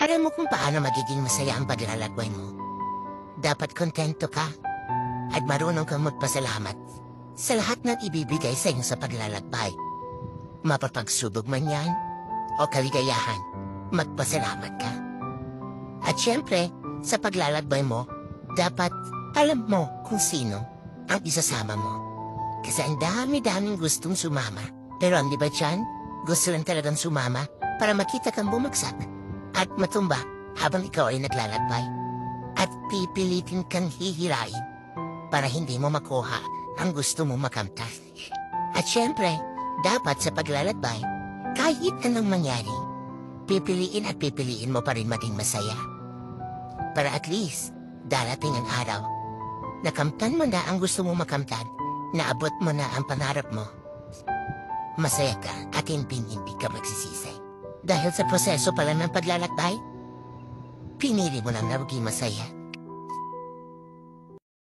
Alam mo kung paano magiging masaya ang paglalakbay mo. Dapat kontento ka at marunong kang magpasalamat sa lahat ng ibibigay sa iyo sa paglalakbay. Mapapagsubok man yan o kaligayahan, magpasalamat ka. At syempre, sa paglalakbay mo, dapat alam mo kung sino ang isasama mo. Kasi ang dami-daming gustong sumama. Pero ang iba dyan, gusto lang talagang sumama para makita kang bumagsak at matumba habang ikaw ay naglalakbay. At pipilitin kang hihirain para hindi mo makuha ang gusto mo makamtan. At syempre, dapat sa paglalakbay, kahit anong mangyari, pipiliin at pipiliin mo pa rin maging masaya. Para at least, darating ang araw, nakamtan mo na ang gusto mo makamtan, naabot mo na ang pangarap mo. Masaya ka at hindi ka magsisisi. Dahil sa proseso pala ng paglalakbay, pinili mo lang na maging masaya.